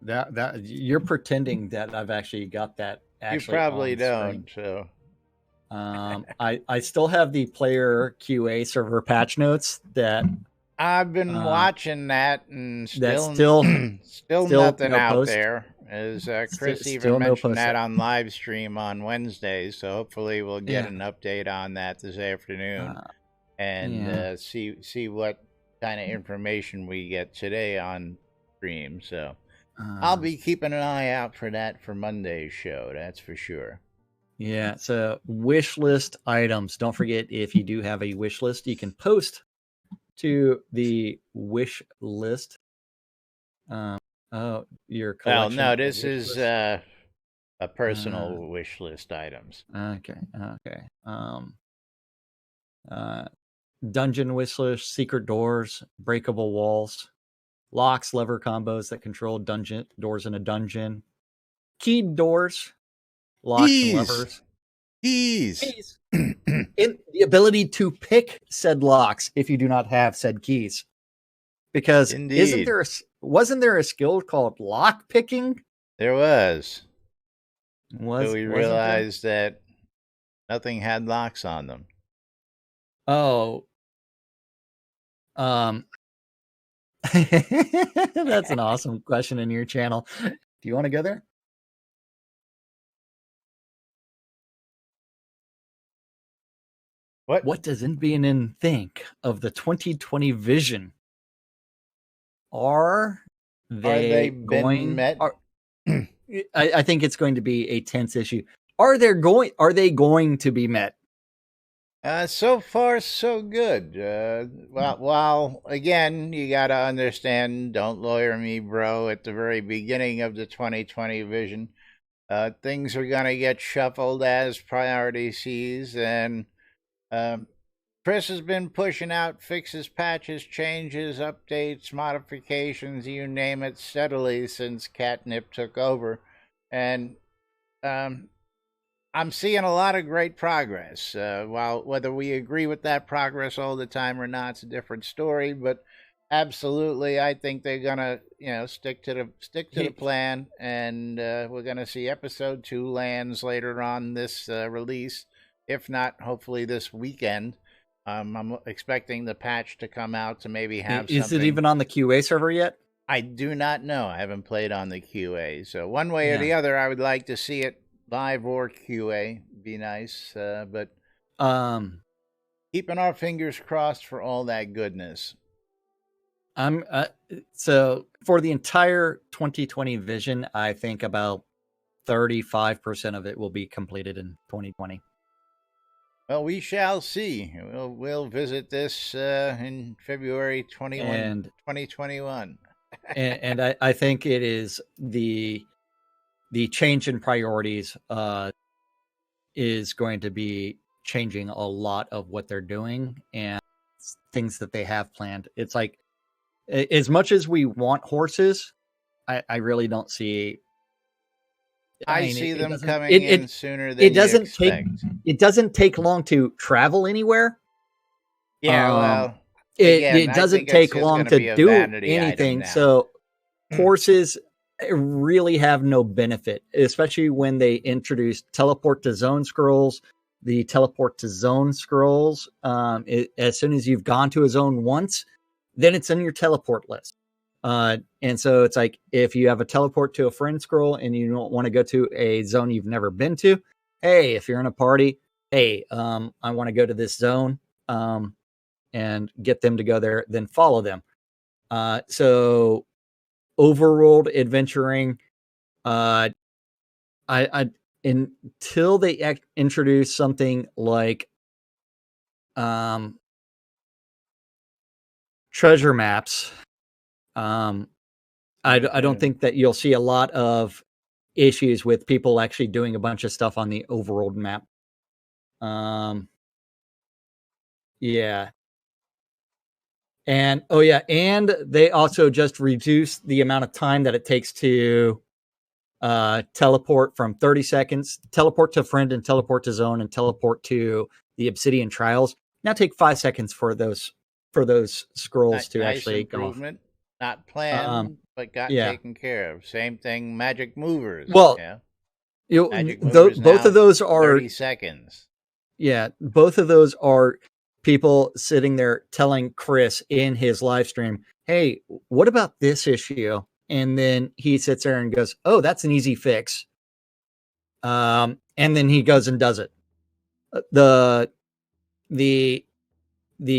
that you're pretending that I've actually got that. You probably don't. So, I still have the player QA server patch notes that I've been watching that, and still still nothing no out post. there. As Chris even mentioned that on live stream on Wednesday, so hopefully we'll get an update on that this afternoon, and see what kind of information we get today on stream. So I'll be keeping an eye out for that for Monday's show. That's for sure. Yeah. So wish list items. Don't forget, if you do have a wish list, you can post to the wish list. Your collection. Well, no, this is a personal wish list items. Okay. Dungeon wish list: secret doors, breakable walls, locks, lever combos that control dungeon doors in a dungeon, keyed doors, locks, and levers. Keys. In the ability to pick said locks if you do not have said keys. Because wasn't there a skill called lock picking? There was. So we realized that nothing had locks on them. Oh. That's an awesome question in your channel. Do you want to go there? What does NBNN think of the 2020 vision? Are they going? I think it's going to be a tense issue. Are they going to be met? So far, so good. Well, again, you got to understand, don't lawyer me, bro, at the very beginning of the 2020 vision, things are going to get shuffled as priority sees, and Chris has been pushing out fixes, patches, changes, updates, modifications, you name it, steadily since Catnip took over. And I'm seeing a lot of great progress. While whether we agree with that progress all the time or not, it's a different story. But absolutely, I think they're gonna, stick to the plan, and we're gonna see episode 2 lands later on this release. If not, hopefully this weekend. I'm expecting the patch to come out to maybe have something. Is it even on the QA server yet? I do not know. I haven't played on the QA. So one way or the other, I would like to see it live or QA. Be nice. But keeping our fingers crossed for all that goodness. So for the entire 2020 vision, I think about 35% of it will be completed in 2020. Well, we shall see. We'll visit this in February 2021. and I think it is the change in priorities is going to be changing a lot of what they're doing and things that they have planned. It's like, as much as we want horses, I really don't see. I see them coming in sooner than you expect. It doesn't take long to travel anywhere. Yeah, well, it doesn't take long to do anything. So horses really have no benefit, especially when they introduce teleport to zone scrolls. The teleport to zone scrolls, as soon as you've gone to a zone once, then it's in your teleport list. And so it's like, if you have a teleport to a friend scroll and you don't want to go to a zone you've never been to, hey, if you're in a party, hey, I want to go to this zone, and get them to go there, then follow them. So overworld adventuring, I until they introduce something like treasure maps, I don't think that you'll see a lot of issues with people actually doing a bunch of stuff on the overworld map. Yeah. And and they also just reduced the amount of time that it takes to teleport from 30 seconds, teleport to friend and teleport to zone and teleport to the Obsidian Trials. Now take 5 seconds for those scrolls to nice actually improvement. Not planned, but got taken care of. Same thing, Magic Movers. Well, Magic Movers both of those are 30 seconds. Yeah, both of those are people sitting there telling Chris in his live stream, "Hey, what about this issue?" And then he sits there and goes, "Oh, that's an easy fix." And then he goes and does it. The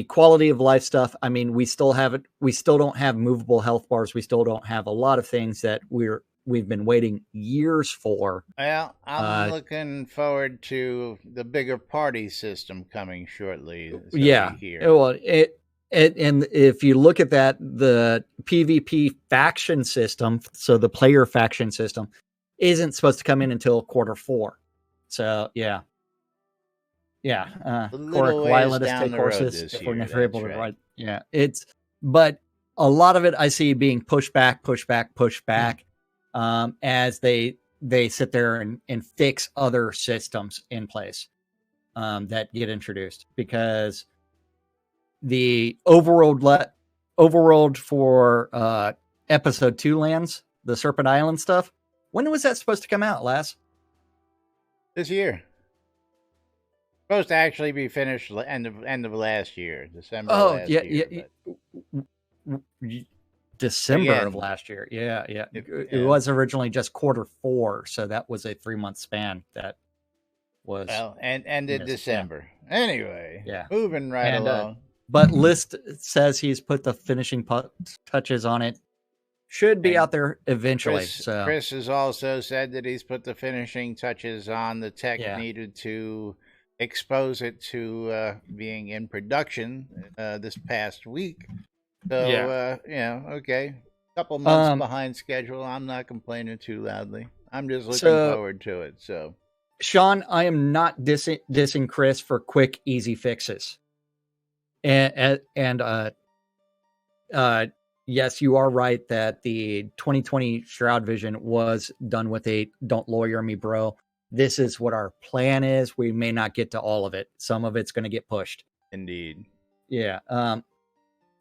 quality of life stuff, I mean, we still have it. We still don't have movable health bars. We still don't have a lot of things that we've been waiting years for. Well, I'm looking forward to the bigger party system coming shortly. Well, and if you look at that, the PvP faction system, so the player faction system, isn't supposed to come in until Q4. So why let us take courses if we're never able to ride? Yeah, but a lot of it I see being pushed back, as they sit there and fix other systems in place that get introduced, because the overworld for episode 2 lands, the Serpent Island stuff. When was that supposed to come out, Lass? This year. Supposed to actually be finished end of last year, December. December of last year. Yeah. It was originally just Q4, so that was a 3-month span that was ended December. Yeah. Anyway, moving right along. But List says he's put the finishing touches on it. Should be out there eventually. Chris has also said that he's put the finishing touches on the tech needed to expose it to being in production this past week. So, okay. Couple months behind schedule. I'm not complaining too loudly. I'm just looking forward to it. So, Sean, I am not dissing Chris for quick, easy fixes. And yes, you are right that the 2020 Shroud Vision was done with a "don't lawyer me, bro. This is what our plan is. We may not get to all of it. Some of it's going to get pushed." Indeed. Yeah.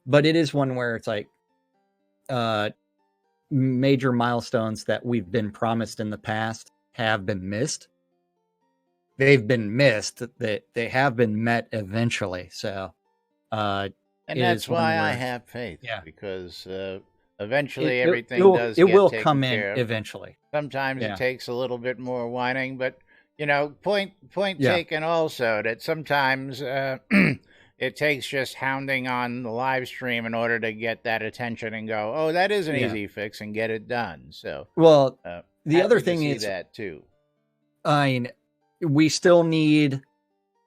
But it is one where it's like major milestones that we've been promised in the past have been missed. They've been missed. They have been met eventually. So, and that's why I have faith. Yeah. Because eventually everything does get will taken come care in of. Eventually. Sometimes it takes a little bit more whining, but point taken also that sometimes it takes just hounding on the live stream in order to get that attention and go, oh, that is an easy fix, and get it done. So, well, the other thing is that too. I mean, we still need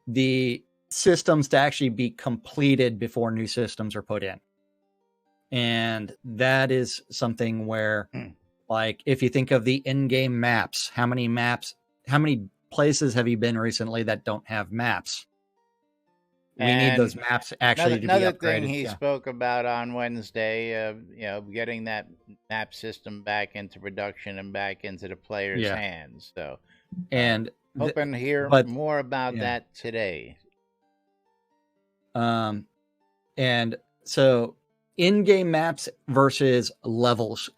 the systems to actually be completed before new systems are put in. And that is something where, like, if you think of the in-game maps, how many places have you been recently that don't have maps? We need those maps actually to be upgraded. Another thing he spoke about on Wednesday, getting that map system back into production and back into the players' hands. So, and hoping to hear more about that today. And so in-game maps versus levels.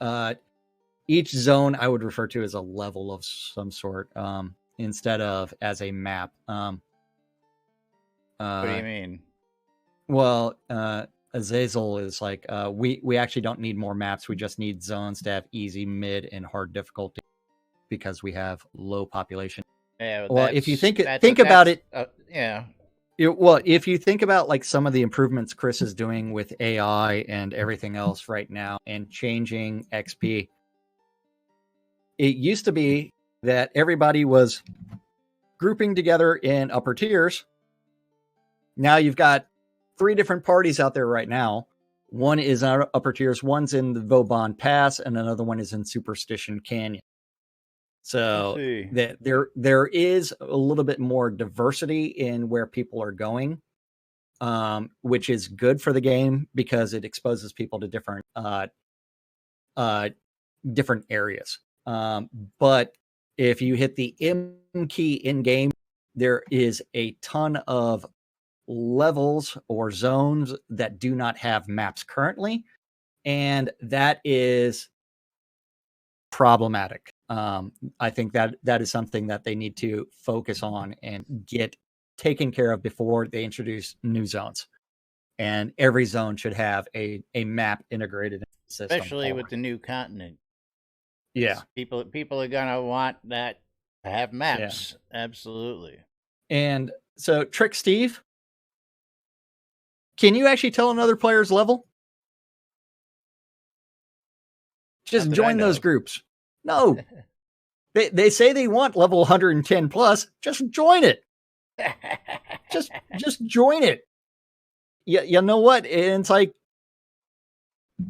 Each zone I would refer to as a level of some sort, instead of as a map. What do you mean? Well, Azazel is like, we actually don't need more maps. We just need zones to have easy, mid, and hard difficulty because we have low population. Yeah, well, if you think about it, yeah. Well, if you think about like some of the improvements Chris is doing with AI and everything else right now and changing XP, it used to be that everybody was grouping together in upper tiers. Now you've got 3 different parties out there right now. One is in upper tiers, one's in the Vauban Pass, and another one is in Superstition Canyon. So that there is a little bit more diversity in where people are going, which is good for the game because it exposes people to different different areas. But if you hit the M key in game, there is a ton of levels or zones that do not have maps currently, and that is problematic. I think that is something that they need to focus on and get taken care of before they introduce new zones. And every zone should have a map integrated in the system. Especially with the new continent. Yeah. People are gonna want that to have maps. Yeah. Absolutely. And so Trick Steve, can you actually tell another player's level? Just join those groups. No. They say they want level 110 plus. Just join it. just join it. Yeah, you know what? And it's like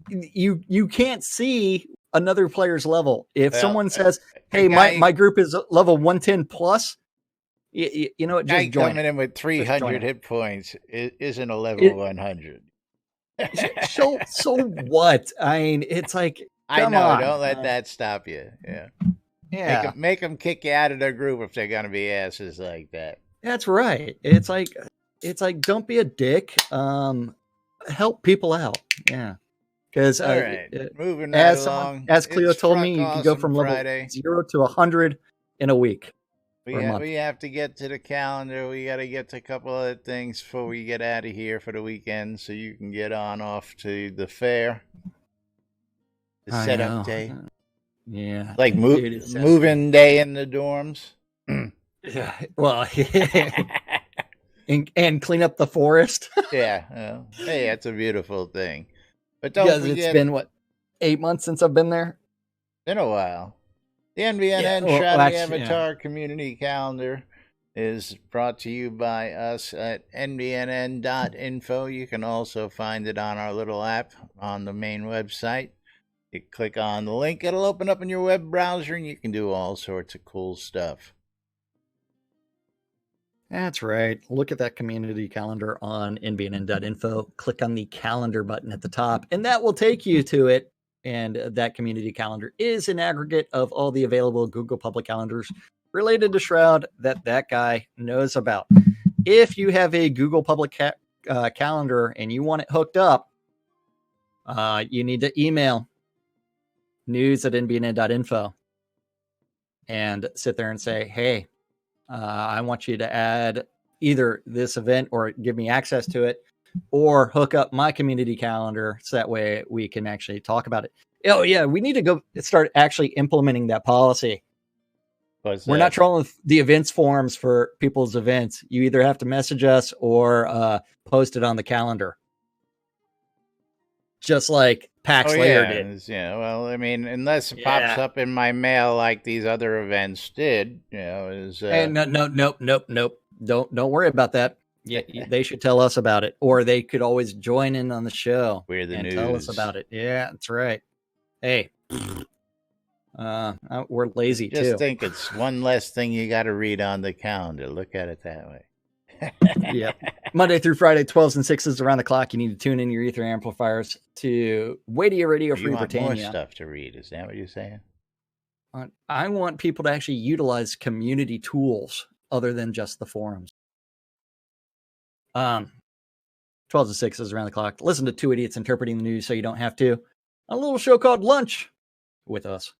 you can't see another player's level. If someone says, "Hey, my group is level 110 plus," you know what? Just join. Coming in with 300 hit points isn't a level 100. So what? I mean, it's like, come on. Don't let that stop you. Yeah. Yeah. Make them kick you out of their group if they're gonna be asses like that. That's right. It's like don't be a dick. Help people out. Yeah. Because moving right along. As Cleo told me, you can go from level 0 to 100 in a week. We have to get to the calendar. We got to get to a couple other things before we get out of here for the weekend, so you can get on off to the fair, the setup day. Yeah, like moving day in the dorms. Yeah, well, and clean up the forest. Yeah, hey, that's a beautiful thing. But don't forget, it's been 8 months since I've been there. Been a while. The NBNN Shroud Avatar Community Calendar is brought to you by us at NBNN.info. You can also find it on our little app on the main website. You click on the link, it'll open up in your web browser, and you can do all sorts of cool stuff. That's right. Look at that community calendar on NBNN.info. Click on the calendar button at the top, and that will take you to it. And that community calendar is an aggregate of all the available Google public calendars related to Shroud that guy knows about. If you have a Google public calendar and you want it hooked up, you need to email news@nbnn.info and sit there and say, hey, I want you to add either this event or give me access to it, or hook up my community calendar so that way we can actually talk about it. Oh, yeah, we need to go start actually implementing that policy. We're not trolling the events forums for people's events. You either have to message us or post it on the calendar. Just like PAX Layer did. Yeah, well, I mean, unless it pops up in my mail like these other events did, And nope. Don't worry about that. Yeah, they should tell us about it, or they could always join in on the show and tell us about it. Yeah, that's right. Hey, we're lazy too. Just think it's one less thing you got to read on the calendar. Look at it that way. Yeah. Monday through Friday, 12s and 6s around the clock. You need to tune in your ether amplifiers to Wadia Radio Free Britannia. More stuff to read. Is that what you're saying? I want people to actually utilize community tools other than just the forums. 12s and 6s around the clock. Listen to two idiots interpreting the news so you don't have to. A little show called Lunch with us.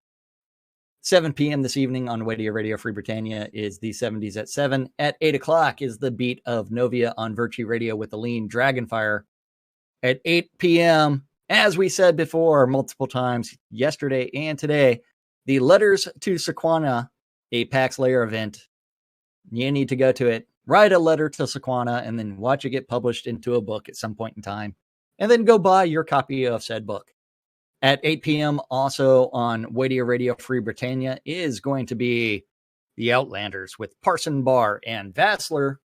7 p.m. this evening on Wadia Radio Free Britannia is the 70s at 7. At 8 o'clock is the beat of Novia on Virtue Radio with the lean Dragonfire. at 8 p.m., as we said before multiple times yesterday and today, the Letters to Sequana, a PAX Layer event. You need to go to it, write a letter to Sequana, and then watch it get published into a book at some point in time. And then go buy your copy of said book. At 8 p.m., also on Radio Free Britannia, is going to be The Outlanders with Parson Barr and Vassler.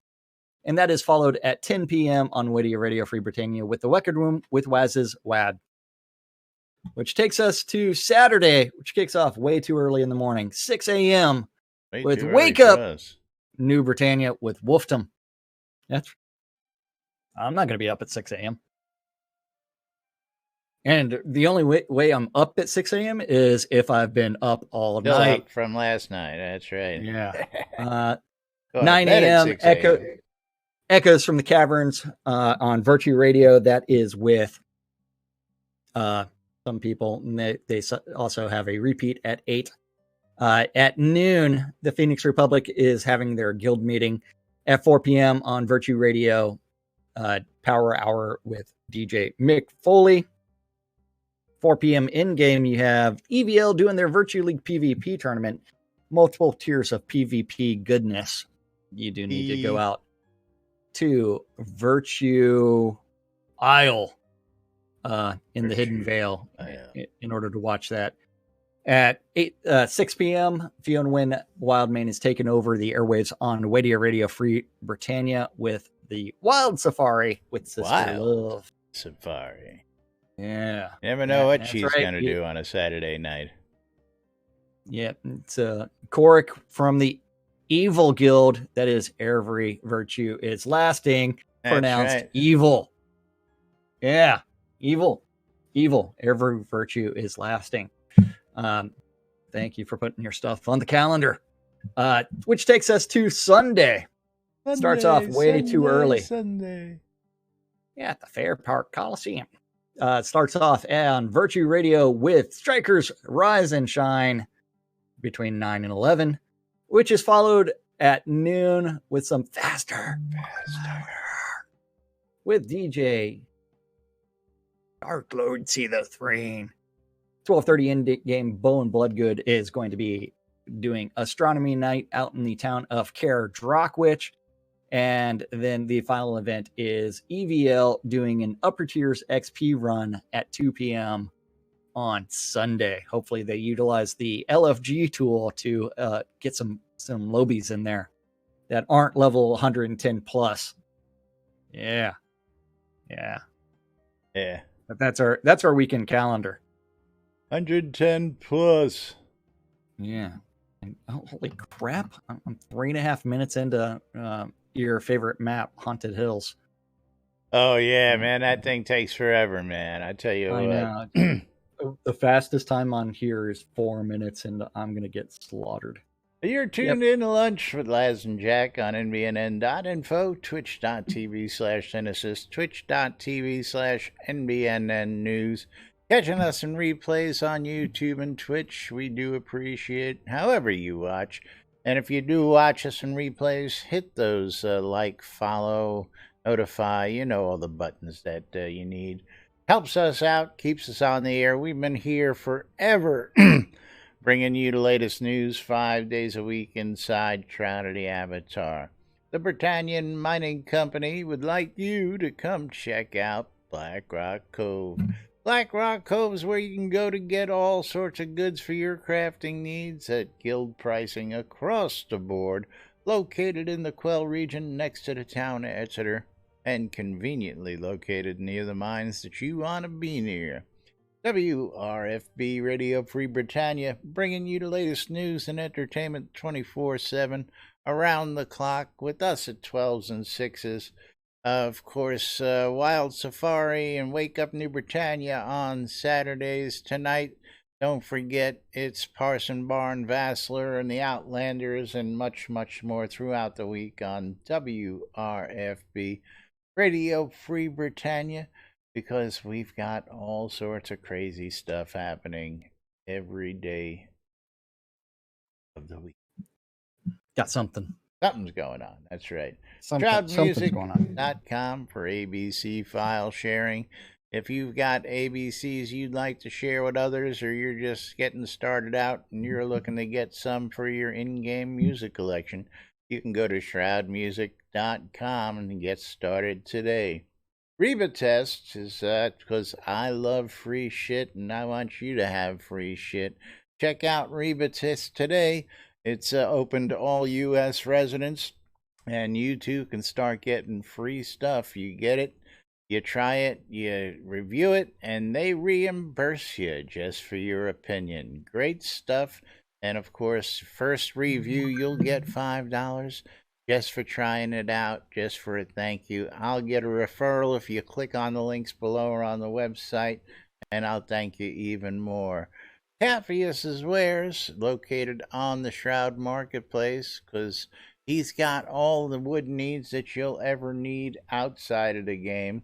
And that is followed at 10 p.m. on Radio Free Britannia with The Record Room with Waz's Wad. Which takes us to Saturday, which kicks off way too early in the morning, 6 a.m. with Wake Up New Britannia with Wolfdom. I'm not going to be up at 6 a.m. And the only way I'm up at 6 a.m. is if I've been up all night. Up from last night, that's right. Yeah. 9 a.m. Echoes from the Caverns on Virtue Radio. That is with some people. And they also have a repeat at 8. At noon, the Phoenix Republic is having their guild meeting. At 4 p.m. on Virtue Radio, Power Hour with DJ Mick Foley. 4 p.m. in-game, you have EVL doing their Virtue League PvP tournament. Multiple tiers of PvP goodness. You do need to go out to Virtue Isle in the Hidden Vale in order to watch that. At 6 p.m., Fiona Wynn Wildmane is taking over the airwaves on Radio Free Britannia with the Wild Safari with Sister Love. Safari. Yeah. You never know what she's going to do on a Saturday night. Yeah. It's Korik from the Evil Guild. That is Every Virtue is Lasting. That's pronounced right. evil. Yeah. Evil. Every Virtue is Lasting. Thank you for putting your stuff on the calendar. Which takes us to Sunday. Starts off way too early. Sunday. Yeah, at the Fair Park Coliseum. It starts off on Virtue Radio with Strikers Rise and Shine between 9 and 11, which is followed at noon with some faster with DJ Dark Lord See the Throne. 12:30 in-game Bow and Bloodgood is going to be doing Astronomy Night out in the town of Caer Drockwich. And then the final event is EVL doing an Upper Tiers XP run at 2 p.m. on Sunday. Hopefully they utilize the LFG tool to get some lobies in there that aren't level 110 plus. Yeah. But that's our weekend calendar. 110 plus. Yeah. And, holy crap. I'm 3.5 minutes into your favorite map, Haunted Hills. Oh, yeah, man. That thing takes forever, man. I tell you what. Know. The fastest time on here is 4 minutes, and I'm going to get slaughtered. You're tuned in to Lunch with Laz and Jack on NBNN.info, twitch.tv/Genesis, twitch.tv/NBNN News. Catching us in replays on YouTube and Twitch. We do appreciate however you watch. And if you do watch us in replays, hit those like, follow, notify, all the buttons that you need. Helps us out, keeps us on the air. We've been here forever, bringing you the latest news 5 days a week inside Shroud of the Avatar. The Britannian Mining Company would like you to come check out Black Rock Cove. Black Rock Cove is where you can go to get all sorts of goods for your crafting needs at guild pricing across the board, located in the Quell region next to the town of Exeter, and conveniently located near the mines that you want to be near. WRFB Radio Free Britannia, bringing you the latest news and entertainment 24/7, around the clock, with us at 12s and 6s. Of course, Wild Safari and Wake Up New Britannia on Saturdays. Tonight, don't forget, it's Parson Barn, Vassler, and the Outlanders, and much, much more throughout the week on WRFB Radio Free Britannia, because we've got all sorts of crazy stuff happening every day of the week. Got something. Something's going on. That's right. Something's going on. ShroudMusic.com for ABC file sharing. If you've got ABCs you'd like to share with others, or you're just getting started out and you're looking to get some for your in-game music collection, you can go to ShroudMusic.com and get started today. Reba Test is because I love free shit and I want you to have free shit. Check out Reba Test today. It's open to all U.S. residents, and you too can start getting free stuff. You get it, you try it, you review it, and they reimburse you just for your opinion. Great stuff. And of course, first review, you'll get $5 just for trying it out, just for a thank you. I'll get a referral if you click on the links below or on the website, and I'll thank you even more. Capheus's Wares, located on the Shroud Marketplace, because he's got all the wood needs that you'll ever need outside of the game.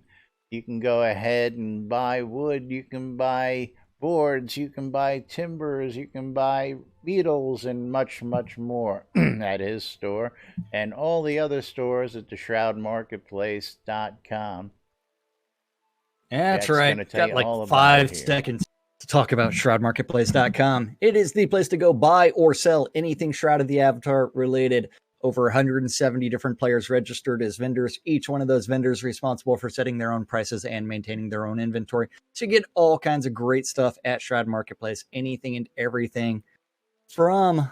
You can go ahead and buy wood, you can buy boards, you can buy timbers, you can buy beetles, and much, much more at his store, and all the other stores at the ShroudMarketplace.com. That's right. Got like 5 seconds to talk about ShroudMarketplace.com. It is the place to go buy or sell anything Shroud of the Avatar related. Over 170 different players registered as vendors. Each one of those vendors responsible for setting their own prices and maintaining their own inventory. So you get all kinds of great stuff at Shroud Marketplace. Anything and everything from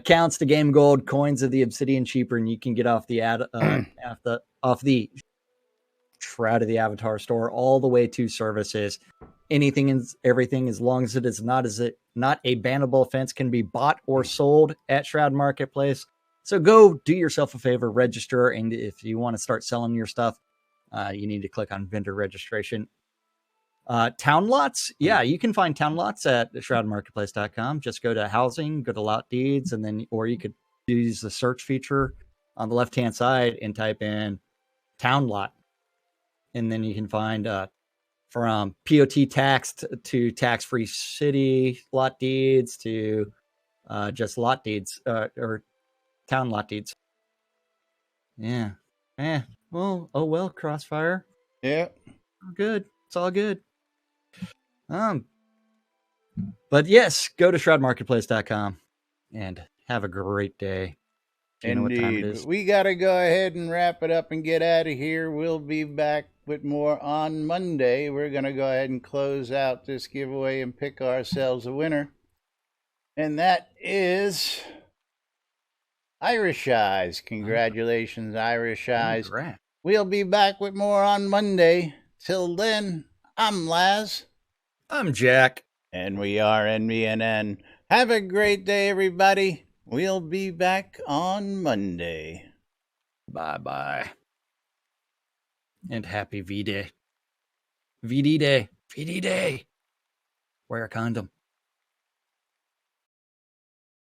counts to game gold, coins of the obsidian cheaper, and you can get off the off the Shroud of the Avatar store all the way to services. Anything and everything, as long as it is not a bannable offense, can be bought or sold at Shroud Marketplace. So go do yourself a favor, register, and if you want to start selling your stuff, you need to click on vendor registration. Town lots, you can find town lots at shroudmarketplace.com. Just go to housing, go to lot deeds, and then, or you could use the search feature on the left-hand side and type in town lot, and then you can find from POT taxed to tax-free city lot deeds to just lot deeds or town lot deeds. Yeah. Well, oh well, Crossfire. Yeah. All good. It's all good. But yes, go to shroudmarketplace.com and have a great day. Do you know what time it is? We got to go ahead and wrap it up and get out of here. We'll be back with more on Monday. We're going to go ahead and close out this giveaway and pick ourselves a winner. And that is Irish Eyes. Congratulations, Irish Eyes. Right. We'll be back with more on Monday. Till then, I'm Laz. I'm Jack. And we are NBNN. Have a great day, everybody. We'll be back on Monday. Bye-bye. And happy V-Day. VD Day. VD Day. Wear a condom.